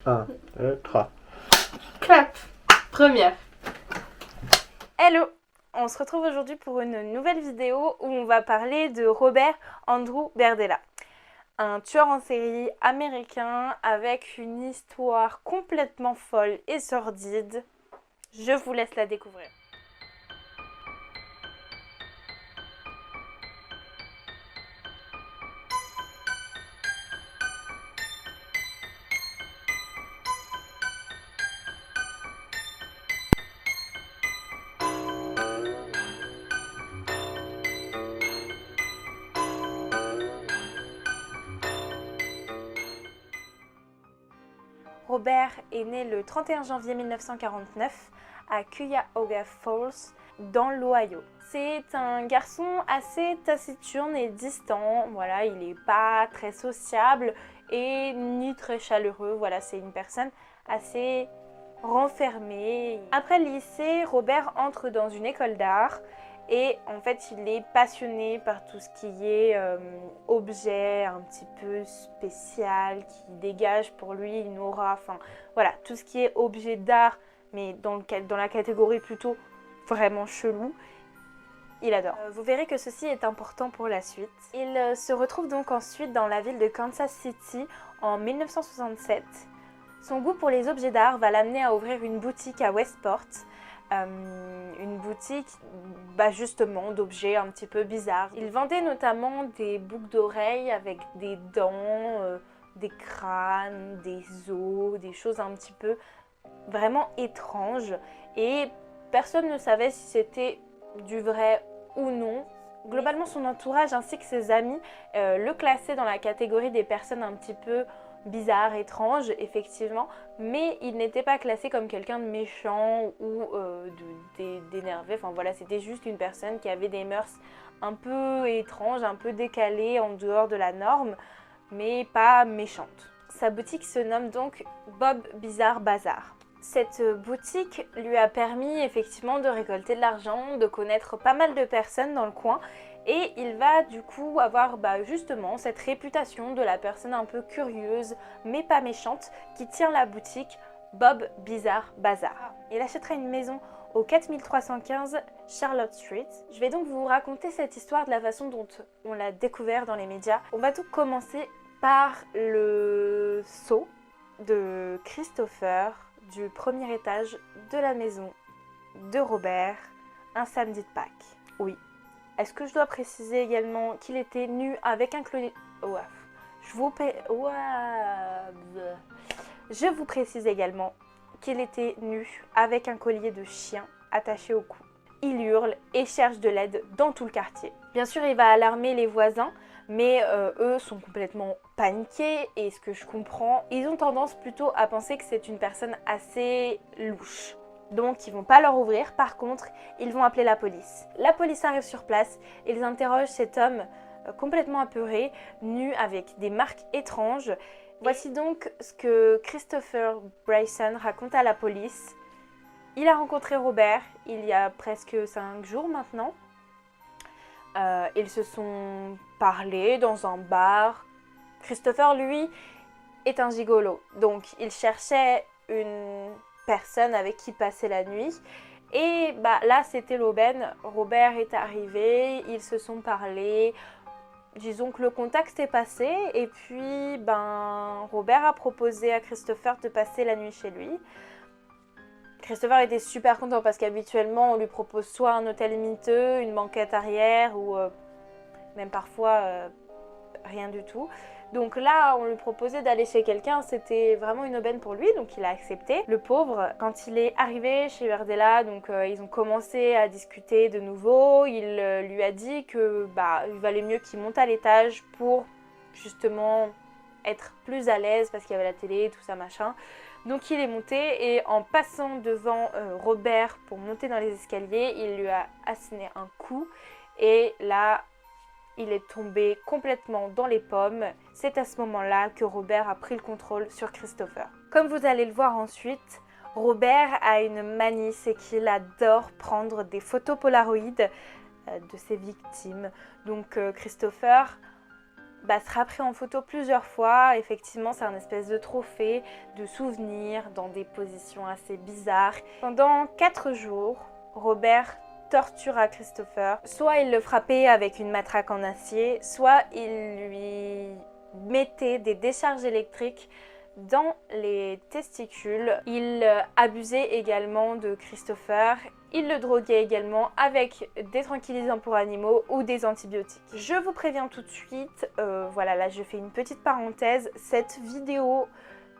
1, 2, 3. Clap. Première. Hello! On se retrouve aujourd'hui pour une nouvelle vidéo où on va parler de Robert Andrew Berdella. Un tueur en série américain avec une histoire complètement folle et sordide. Je vous laisse la découvrir. Robert est né le 31 janvier 1949 à Cuyahoga Falls, dans l'Ohio. C'est un garçon assez taciturne et distant, voilà, il n'est pas très sociable et ni très chaleureux, voilà, c'est une personne assez renfermée. Après le lycée, Robert entre dans une école d'art et en fait il est passionné par tout ce qui est objet un petit peu spécial, qui dégage pour lui une aura, enfin voilà, tout ce qui est objet d'art, mais dans la catégorie plutôt vraiment chelou, il adore. Vous verrez que ceci est important pour la suite. Il se retrouve donc ensuite dans la ville de Kansas City en 1967. Son goût pour les objets d'art va l'amener à ouvrir une boutique à Westport. Une boutique justement d'objets un petit peu bizarres. Il vendait notamment des boucles d'oreilles avec des dents, des crânes, des os, des choses un petit peu vraiment étranges et personne ne savait si c'était du vrai ou non. Globalement, son entourage ainsi que ses amis le classaient dans la catégorie des personnes un petit peu bizarres, étranges, effectivement, mais il n'était pas classé comme quelqu'un de méchant ou d'énervé. Enfin voilà, c'était juste une personne qui avait des mœurs un peu étranges, un peu décalées, en dehors de la norme, mais pas méchante. Sa boutique se nomme donc Bob Bizarre Bazaar. Cette boutique lui a permis effectivement de récolter de l'argent, de connaître pas mal de personnes dans le coin et il va du coup avoir justement cette réputation de la personne un peu curieuse mais pas méchante qui tient la boutique Bob Bizarre Bazaar. Il achètera une maison au 4315 Charlotte Street. Je vais donc vous raconter cette histoire de la façon dont on l'a découvert dans les médias. On va donc commencer par le saut de Christopher du premier étage de la maison de Robert un samedi de Pâques. Oui. Est-ce que je dois préciser également qu'il était nu avec un collier... Je vous précise également qu'il était nu avec un collier de chien attaché au cou. Il hurle et cherche de l'aide dans tout le quartier. Bien sûr, il va alarmer les voisins, mais eux sont complètement paniqués et ce que je comprends, ils ont tendance plutôt à penser que c'est une personne assez louche. Donc ils vont pas leur ouvrir, par contre ils vont appeler la police. La police arrive sur place, ils interrogent cet homme complètement apeuré, nu avec des marques étranges. Voici donc ce que Christopher Bryson raconte à la police. Il a rencontré Robert il y a presque 5 jours maintenant. Ils se sont parlé dans un bar. Christopher, lui, est un gigolo. Donc, il cherchait une personne avec qui passer la nuit. Et là, c'était l'aubaine. Robert est arrivé, ils se sont parlé. Disons que le contact s'est passé. Et puis, Robert a proposé à Christopher de passer la nuit chez lui. Christopher était super content parce qu'habituellement on lui propose soit un hôtel miteux, une banquette arrière ou même parfois rien du tout. Donc là on lui proposait d'aller chez quelqu'un, c'était vraiment une aubaine pour lui, donc il a accepté. Le pauvre, quand il est arrivé chez Berdella, donc ils ont commencé à discuter de nouveau, il lui a dit que il valait mieux qu'il monte à l'étage pour justement être plus à l'aise parce qu'il y avait la télé, tout ça machin. Donc il est monté et en passant devant Robert pour monter dans les escaliers, il lui a asséné un coup et là il est tombé complètement dans les pommes. C'est à ce moment-là que Robert a pris le contrôle sur Christopher. Comme vous allez le voir ensuite, Robert a une manie, c'est qu'il adore prendre des photos Polaroid de ses victimes. Donc Christopher sera pris en photo plusieurs fois. Effectivement, c'est un espèce de trophée, de souvenir, dans des positions assez bizarres. Pendant 4 jours, Robert tortura Christopher. Soit il le frappait avec une matraque en acier, soit il lui mettait des décharges électriques dans les testicules. Il abusait également de Christopher. Il le droguait également avec des tranquillisants pour animaux ou des antibiotiques. Je vous préviens tout de suite, voilà, là je fais une petite parenthèse. Cette vidéo,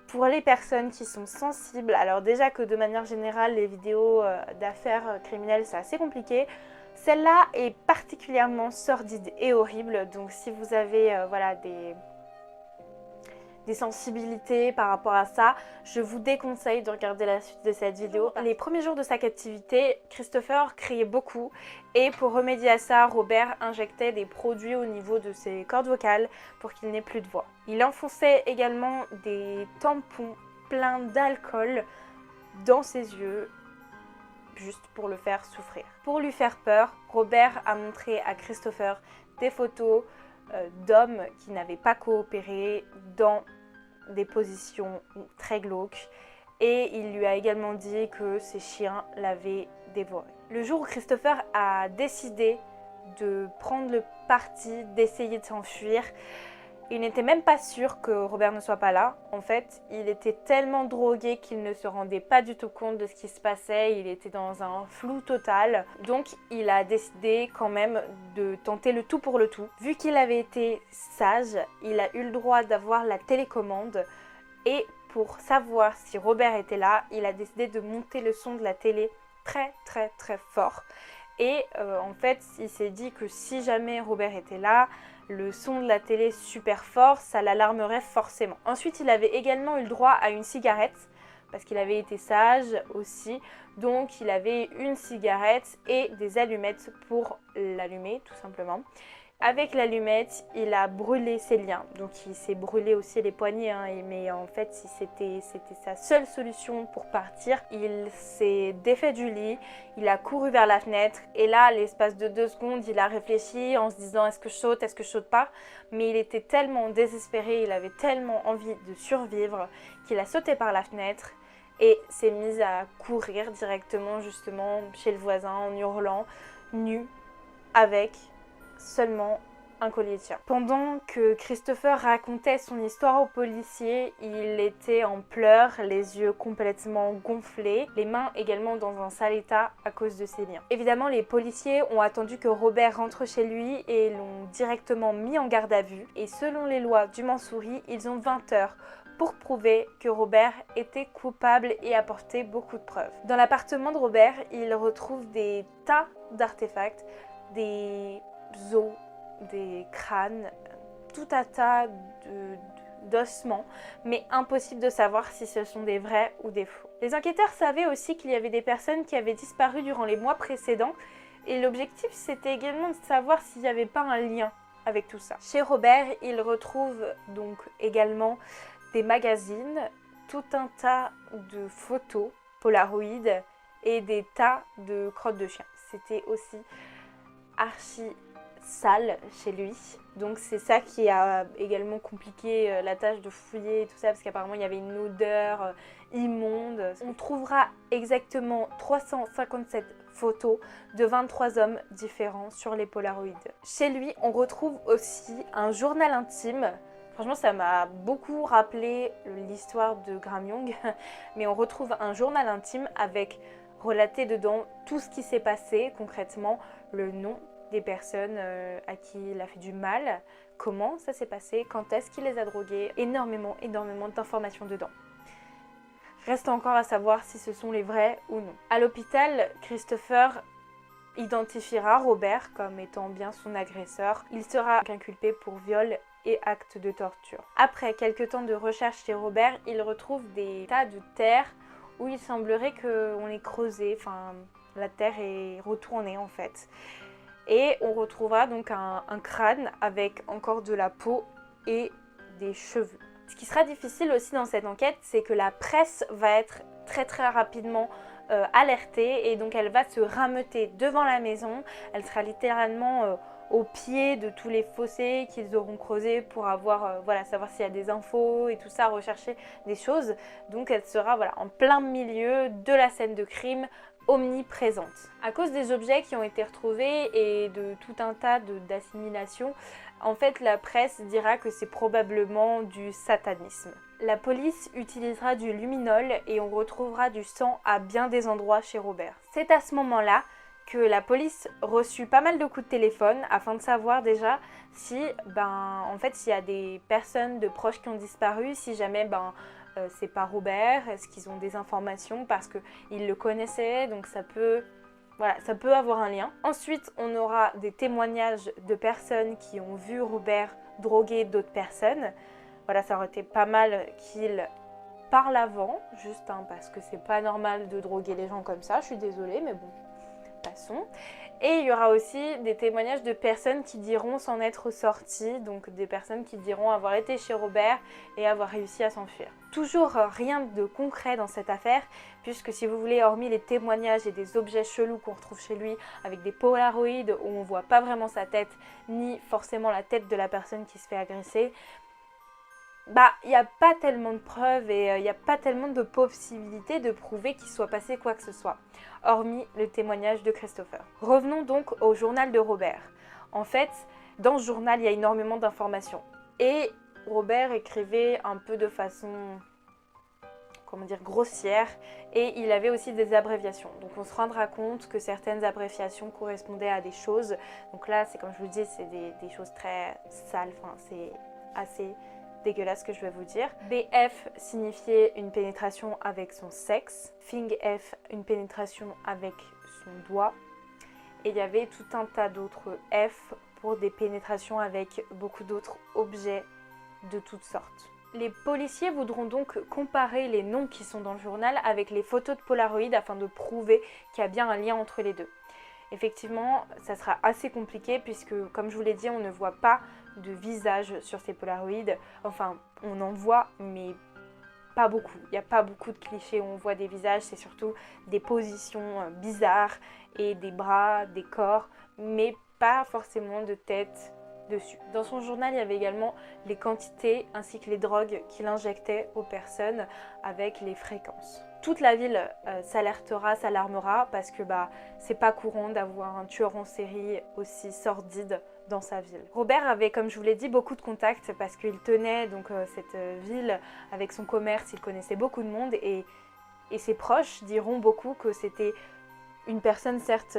pour les personnes qui sont sensibles, alors déjà que de manière générale, les vidéos d'affaires criminelles, c'est assez compliqué. Celle-là est particulièrement sordide et horrible. Donc si vous avez voilà, des sensibilités par rapport à ça, je vous déconseille de regarder la suite de cette vidéo. Les premiers jours de sa captivité, Christopher criait beaucoup et pour remédier à ça, Robert injectait des produits au niveau de ses cordes vocales pour qu'il n'ait plus de voix. Il enfonçait également des tampons pleins d'alcool dans ses yeux, juste pour le faire souffrir. Pour lui faire peur, Robert a montré à Christopher des photos d'hommes qui n'avaient pas coopéré dans des positions très glauques et il lui a également dit que ses chiens l'avaient dévoré. Le jour où Christopher a décidé de prendre le parti d'essayer de s'enfuir, il n'était même pas sûr que Robert ne soit pas là. En fait, il était tellement drogué qu'il ne se rendait pas du tout compte de ce qui se passait. Il était dans un flou total. Donc, il a décidé quand même de tenter le tout pour le tout. Vu qu'il avait été sage, il a eu le droit d'avoir la télécommande. Et pour savoir si Robert était là, il a décidé de monter le son de la télé très très très fort. Et en fait, il s'est dit que si jamais Robert était là, le son de la télé super fort, ça l'alarmerait forcément. Ensuite, il avait également eu le droit à une cigarette, parce qu'il avait été sage aussi. Donc, il avait une cigarette et des allumettes pour l'allumer, tout simplement. Avec l'allumette, il a brûlé ses liens. Donc, il s'est brûlé aussi les poignets. Mais en fait, si c'était sa seule solution pour partir, il s'est défait du lit. Il a couru vers la fenêtre. Et là, l'espace de 2 secondes, il a réfléchi en se disant est-ce que je saute pas. Mais il était tellement désespéré, il avait tellement envie de survivre qu'il a sauté par la fenêtre et s'est mis à courir directement justement chez le voisin en hurlant, nu, avec seulement un collier de chien. Pendant que Christopher racontait son histoire aux policiers, il était en pleurs, les yeux complètement gonflés, les mains également dans un sale état à cause de ses liens. Évidemment, les policiers ont attendu que Robert rentre chez lui et l'ont directement mis en garde à vue. Et selon les lois du Mansouri, ils ont 20 heures pour prouver que Robert était coupable et apporter beaucoup de preuves. Dans l'appartement de Robert, il retrouve des tas d'artefacts, des os, des crânes, tout un tas d'ossements, mais impossible de savoir si ce sont des vrais ou des faux. Les enquêteurs savaient aussi qu'il y avait des personnes qui avaient disparu durant les mois précédents et l'objectif c'était également de savoir s'il n'y avait pas un lien avec tout ça. Chez Robert, il retrouve donc également des magazines, tout un tas de photos Polaroid et des tas de crottes de chiens. C'était aussi archi sale chez lui, donc c'est ça qui a également compliqué la tâche de fouiller et tout ça, parce qu'apparemment il y avait une odeur immonde. On trouvera exactement 357 photos de 23 hommes différents sur les Polaroids. Chez lui, on retrouve aussi un journal intime. Franchement, ça m'a beaucoup rappelé l'histoire de Graham Young, mais on retrouve un journal intime avec relaté dedans tout ce qui s'est passé concrètement, le nom des personnes à qui il a fait du mal, comment ça s'est passé, quand est-ce qu'il les a drogués, énormément d'informations dedans. Reste encore à savoir si ce sont les vrais ou non. À l'hôpital, Christopher identifiera Robert comme étant bien son agresseur. Il sera inculpé pour viol et acte de torture. Après quelques temps de recherche chez Robert, il retrouve des tas de terre où il semblerait qu'on ait creusé, enfin la terre est retournée en fait. Et on retrouvera donc un crâne avec encore de la peau et des cheveux. Ce qui sera difficile aussi dans cette enquête, c'est que la presse va être très rapidement alertée et donc elle va se rameuter devant la maison. Elle sera littéralement au pied de tous les fossés qu'ils auront creusés pour avoir, savoir s'il y a des infos et tout ça, rechercher des choses. Donc elle sera en plein milieu de la scène de crime, omniprésente. À cause des objets qui ont été retrouvés et de tout un tas d'assimilations, en fait la presse dira que c'est probablement du satanisme. La police utilisera du luminol et on retrouvera du sang à bien des endroits chez Robert. C'est à ce moment-là que la police reçut pas mal de coups de téléphone afin de savoir déjà si, s'il y a des personnes de proches qui ont disparu, si jamais, c'est pas Robert, est-ce qu'ils ont des informations parce qu'ils le connaissaient, donc ça peut avoir un lien. Ensuite, on aura des témoignages de personnes qui ont vu Robert droguer d'autres personnes. Ça aurait été pas mal qu'il parle avant, juste parce que c'est pas normal de droguer les gens comme ça, je suis désolée, mais bon, passons. Et il y aura aussi des témoignages de personnes qui diront s'en être sorties, donc des personnes qui diront avoir été chez Robert et avoir réussi à s'enfuir. Toujours rien de concret dans cette affaire, puisque si vous voulez, hormis les témoignages et des objets chelous qu'on retrouve chez lui, avec des polaroïdes où on voit pas vraiment sa tête, ni forcément la tête de la personne qui se fait agresser, il n'y a pas tellement de preuves et il n'y a pas tellement de possibilités de prouver qu'il soit passé quoi que ce soit, hormis le témoignage de Christopher. Revenons donc au journal de Robert. En fait, dans ce journal, il y a énormément d'informations. Et Robert écrivait un peu de façon, grossière, et il avait aussi des abréviations. Donc on se rendra compte que certaines abréviations correspondaient à des choses. Donc là, c'est comme je vous dis, c'est des choses très sales, c'est assez dégueulasse que je vais vous dire. BF signifiait une pénétration avec son sexe, Fing F une pénétration avec son doigt, et il y avait tout un tas d'autres F pour des pénétrations avec beaucoup d'autres objets de toutes sortes. Les policiers voudront donc comparer les noms qui sont dans le journal avec les photos de Polaroid afin de prouver qu'il y a bien un lien entre les deux. Effectivement, ça sera assez compliqué puisque, comme je vous l'ai dit, on ne voit pas de visage sur ces Polaroids. Enfin, on en voit, mais pas beaucoup. Il n'y a pas beaucoup de clichés où on voit des visages, c'est surtout des positions bizarres et des bras, des corps, mais pas forcément de tête dessus. Dans son journal, il y avait également les quantités ainsi que les drogues qu'il injectait aux personnes avec les fréquences. Toute la ville s'alarmera parce que c'est pas courant d'avoir un tueur en série aussi sordide dans sa ville. Robert avait, comme je vous l'ai dit, beaucoup de contacts parce qu'il tenait donc cette ville avec son commerce, il connaissait beaucoup de monde et ses proches diront beaucoup que c'était une personne certes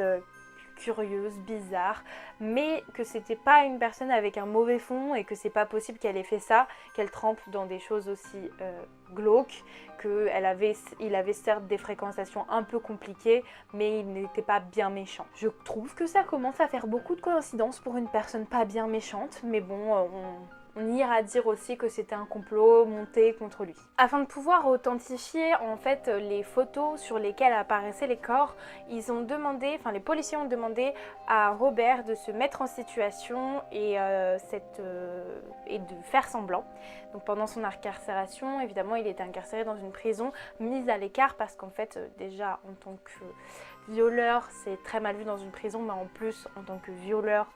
curieuse, bizarre, mais que c'était pas une personne avec un mauvais fond et que c'est pas possible qu'elle ait fait ça, qu'elle trempe dans des choses aussi glauques, qu'il avait certes des fréquentations un peu compliquées, mais il n'était pas bien méchant. Je trouve que ça commence à faire beaucoup de coïncidences pour une personne pas bien méchante, mais bon, on ira dire aussi que c'était un complot monté contre lui. Afin de pouvoir authentifier en fait les photos sur lesquelles apparaissaient les corps, les policiers ont demandé à Robert de se mettre en situation et de faire semblant. Donc pendant son incarcération, évidemment, il était incarcéré dans une prison mise à l'écart parce qu'en fait, déjà en tant que violeur, c'est très mal vu dans une prison, mais en plus en tant que violeur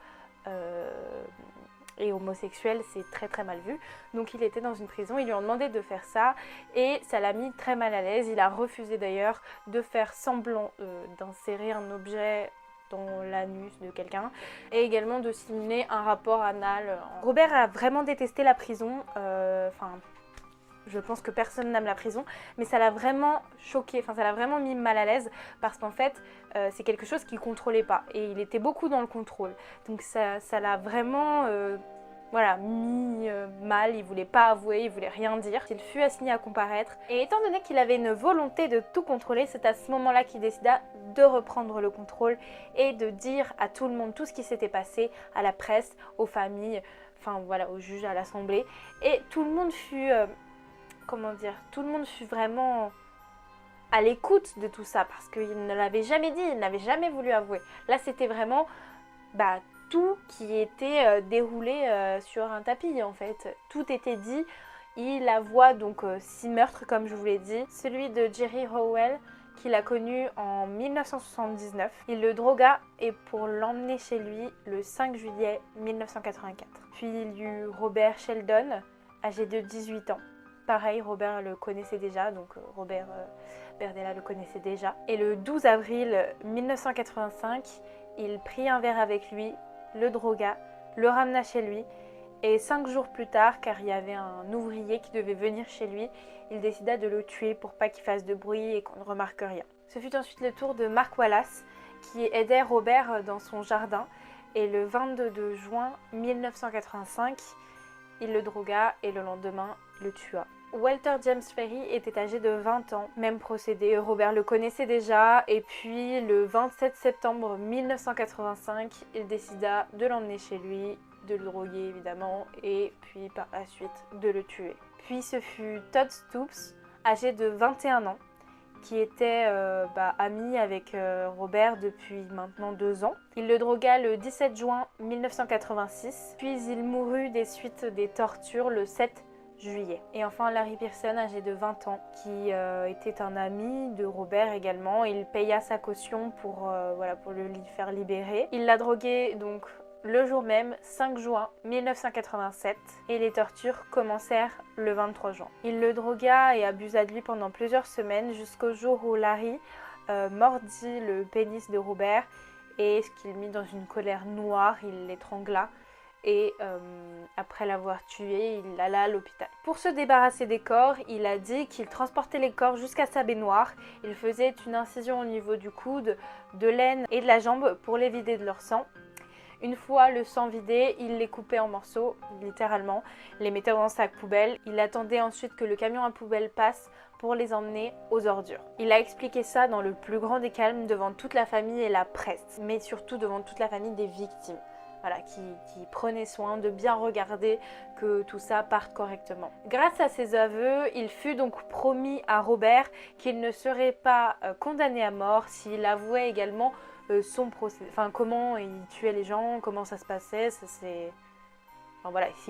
et homosexuel, c'est très très mal vu. Donc il était dans une prison, ils lui ont demandé de faire ça et ça l'a mis très mal à l'aise. Il a refusé d'ailleurs de faire semblant d'insérer un objet dans l'anus de quelqu'un et également de simuler un rapport anal. Robert a vraiment détesté la prison, je pense que personne n'aime la prison, mais ça l'a vraiment choqué, ça l'a vraiment mis mal à l'aise parce qu'en fait, c'est quelque chose qu'il ne contrôlait pas et il était beaucoup dans le contrôle. Donc ça l'a vraiment mis mal, il voulait pas avouer, il voulait rien dire. Il fut assigné à comparaître et étant donné qu'il avait une volonté de tout contrôler, c'est à ce moment-là qu'il décida de reprendre le contrôle et de dire à tout le monde tout ce qui s'était passé, à la presse, aux familles, aux juges, à l'assemblée. Et tout le monde fut... tout le monde fut vraiment à l'écoute de tout ça parce qu'il ne l'avait jamais dit, il n'avait jamais voulu avouer. Là, c'était vraiment tout qui était déroulé sur un tapis en fait. Tout était dit. Il avoua donc 6 meurtres comme je vous l'ai dit. Celui de Jerry Howell qu'il a connu en 1979. Il le drogua et pour l'emmener chez lui le 5 juillet 1984. Puis il y eut Robert Sheldon, âgé de 18 ans. Pareil, Robert le connaissait déjà, donc Robert Berdella le connaissait déjà. Et le 12 avril 1985, il prit un verre avec lui, le drogua, le ramena chez lui. Et 5 jours plus tard, car il y avait un ouvrier qui devait venir chez lui, il décida de le tuer pour pas qu'il fasse de bruit et qu'on ne remarque rien. Ce fut ensuite le tour de Mark Wallace, qui aidait Robert dans son jardin. Et le 22 juin 1985, il le drogua et le lendemain, le tua. Walter James Ferry était âgé de 20 ans, même procédé, Robert le connaissait déjà, et puis le 27 septembre 1985, il décida de l'emmener chez lui, de le droguer évidemment, et puis par la suite de le tuer. Puis ce fut Todd Stoops, âgé de 21 ans, qui était ami avec Robert depuis maintenant 2 ans. Il le drogua le 17 juin 1986, puis il mourut des suites des tortures le 7 juillet. Et enfin Larry Pearson, âgé de 20 ans, qui était un ami de Robert également. Il paya sa caution pour le faire libérer. Il l'a drogué donc le jour même, 5 juin 1987, et les tortures commencèrent le 23 juin. Il le drogua et abusa de lui pendant plusieurs semaines jusqu'au jour où Larry mordit le pénis de Robert et ce qu'il mit dans une colère noire, il l'étrangla et après l'avoir tué, il alla à l'hôpital. Pour se débarrasser des corps, il a dit qu'il transportait les corps jusqu'à sa baignoire. Il faisait une incision au niveau du coude, de l'aine et de la jambe pour les vider de leur sang. Une fois le sang vidé, il les coupait en morceaux, littéralement, les mettait dans un sac poubelle. Il attendait ensuite que le camion à poubelle passe pour les emmener aux ordures. Il a expliqué ça dans le plus grand des calmes devant toute la famille et la presse, mais surtout devant toute la famille des victimes. Voilà, qui prenait soin de bien regarder que tout ça parte correctement. Grâce à ses aveux, il fut donc promis à Robert qu'il ne serait pas condamné à mort s'il avouait également son procès, comment il tuait les gens, comment ça se passait, s'il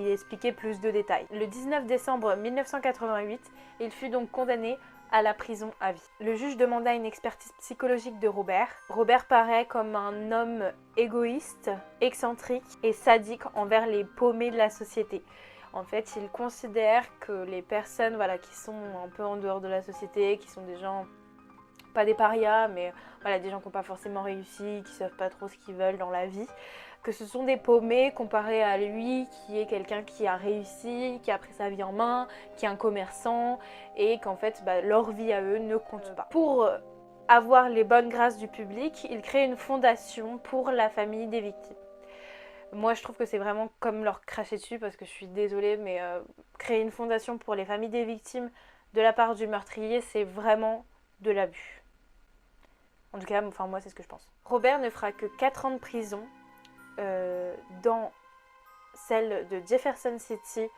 expliquait plus de détails. Le 19 décembre 1988, il fut donc condamné à la prison à vie. Le juge demanda une expertise psychologique de Robert. Robert paraît comme un homme égoïste, excentrique et sadique envers les paumés de la société. En fait, il considère que les personnes qui sont un peu en dehors de la société, qui sont des gens, pas des parias, mais des gens qui n'ont pas forcément réussi, qui ne savent pas trop ce qu'ils veulent dans la vie, que ce sont des paumés comparé à lui qui est quelqu'un qui a réussi, qui a pris sa vie en main, qui est un commerçant et qu'en fait leur vie à eux ne compte pas. Pour avoir les bonnes grâces du public, il crée une fondation pour la famille des victimes. Moi je trouve que c'est vraiment comme leur cracher dessus parce que je suis désolée mais créer une fondation pour les familles des victimes de la part du meurtrier c'est vraiment de l'abus. En tout cas, moi c'est ce que je pense. Robert ne fera que 4 ans de prison dans celle de Jefferson City,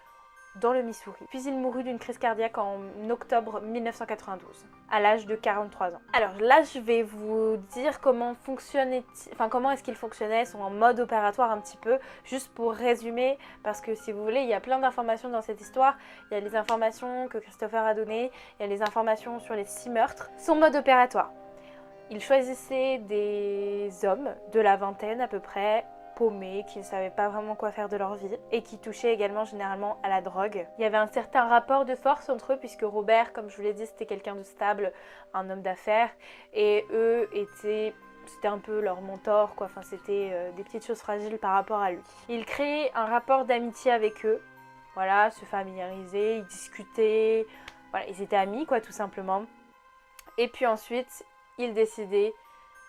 dans le Missouri. Puis il mourut d'une crise cardiaque en octobre 1992, à l'âge de 43 ans. Alors là, je vais vous dire comment est-ce qu'il fonctionnait, son mode opératoire un petit peu, juste pour résumer, parce que si vous voulez, il y a plein d'informations dans cette histoire. Il y a les informations que Christopher a données, il y a les informations sur les 6 meurtres. Son mode opératoire. Il choisissait des hommes de la vingtaine à peu près, paumés, qui ne savaient pas vraiment quoi faire de leur vie et qui touchaient également généralement à la drogue. Il y avait un certain rapport de force entre eux puisque Robert, comme je vous l'ai dit, c'était quelqu'un de stable, un homme d'affaires et eux c'était un peu leur mentor, c'était des petites choses fragiles par rapport à lui. Il créait un rapport d'amitié avec eux, se familiariser, ils discutaient, ils étaient amis tout simplement. Et puis ensuite, il décidait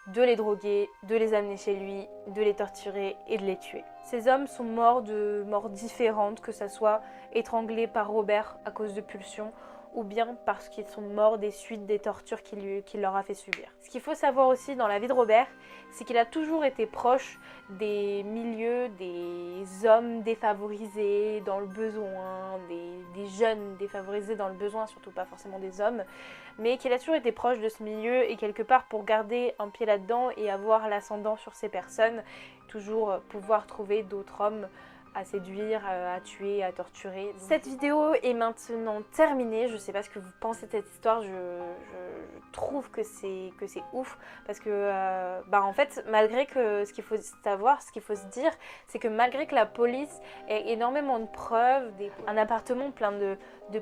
de les droguer, de les amener chez lui, de les torturer et de les tuer. Ces hommes sont morts de morts différentes, que ce soit étranglés par Robert à cause de pulsions ou bien parce qu'ils sont morts des suites des tortures qu'il leur a fait subir. Ce qu'il faut savoir aussi dans la vie de Robert, c'est qu'il a toujours été proche des milieux, des hommes défavorisés dans le besoin, des jeunes défavorisés dans le besoin, surtout pas forcément des hommes, mais qu'il a toujours été proche de ce milieu et quelque part pour garder un pied là-dedans et avoir l'ascendant sur ces personnes, toujours pouvoir trouver d'autres hommes à séduire, à tuer, à torturer. Cette vidéo est maintenant terminée. Je sais pas ce que vous pensez de cette histoire. Je trouve que c'est ouf parce que en fait, malgré que ce qu'il faut savoir, ce qu'il faut se dire, c'est que malgré que la police ait énormément de preuves, un appartement plein de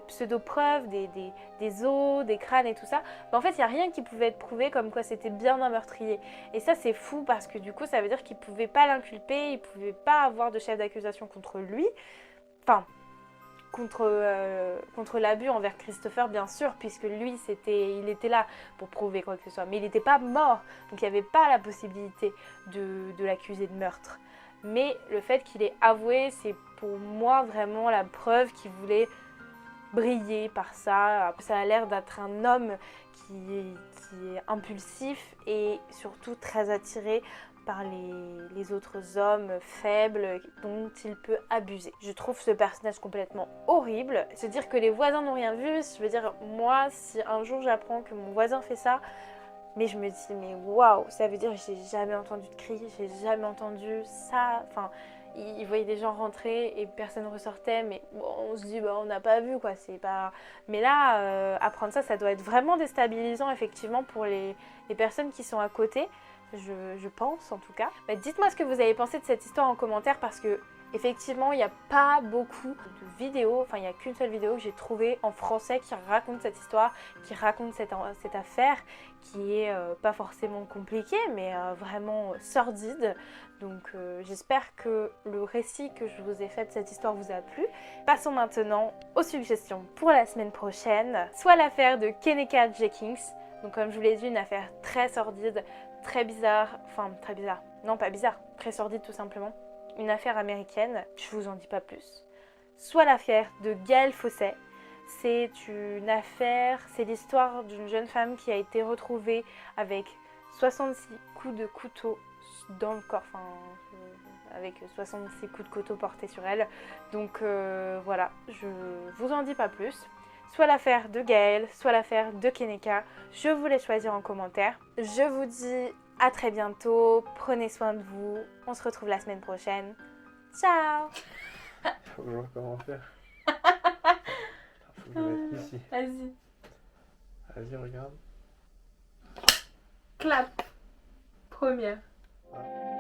pseudo-preuves, des os, des crânes et tout ça, en fait, il n'y a rien qui pouvait être prouvé comme quoi c'était bien un meurtrier. Et ça, c'est fou parce que du coup, ça veut dire qu'il ne pouvait pas l'inculper, il ne pouvait pas avoir de chef d'accusation contre lui. Enfin, contre l'abus envers Christopher, bien sûr, puisque lui, il était là pour prouver quoi que ce soit. Mais il n'était pas mort, donc il n'y avait pas la possibilité de l'accuser de meurtre. Mais le fait qu'il ait avoué, c'est pour moi vraiment la preuve qu'il voulait briller par ça. Ça a l'air d'être un homme qui est impulsif et surtout très attiré par les autres hommes faibles dont il peut abuser. Je trouve ce personnage complètement horrible. Se dire que les voisins n'ont rien vu, je veux dire, moi, si un jour j'apprends que mon voisin fait ça, mais je me dis, mais waouh, ça veut dire que j'ai jamais entendu de cri, j'ai jamais entendu ça. Enfin, il voyait des gens rentrer et personne ressortait, mais bon, on se dit, bah, on n'a pas vu, quoi, c'est pas... Mais là, apprendre ça, ça doit être vraiment déstabilisant, effectivement, pour les personnes qui sont à côté. Je pense en tout cas. Bah, dites-moi ce que vous avez pensé de cette histoire en commentaire parce que effectivement il n'y a pas beaucoup de vidéos, enfin il n'y a qu'une seule vidéo que j'ai trouvée en français qui raconte cette histoire, qui raconte cette affaire qui est pas forcément compliquée mais vraiment sordide. Donc j'espère que le récit que je vous ai fait de cette histoire vous a plu. Passons maintenant aux suggestions pour la semaine prochaine. Soit l'affaire de Kenneka Jenkins, donc comme je vous l'ai dit, une affaire très sordide, très bizarre, enfin très bizarre, non pas bizarre, très sordide tout simplement, une affaire américaine, je vous en dis pas plus. Soit l'affaire de Gaëlle Fossey, c'est une affaire, c'est l'histoire d'une jeune femme qui a été retrouvée avec 66 coups de couteau dans le corps, enfin avec 66 coups de couteau portés sur elle, donc voilà, je vous en dis pas plus. Soit l'affaire de Gaëlle, soit l'affaire de Kenneka. Je vous laisse choisir en commentaire. Je vous dis à très bientôt. Prenez soin de vous. On se retrouve la semaine prochaine. Ciao. Faut que je vois comment faire. Faut que je le mette ici. Vas-y. Vas-y, regarde. Clap. Première. Ah.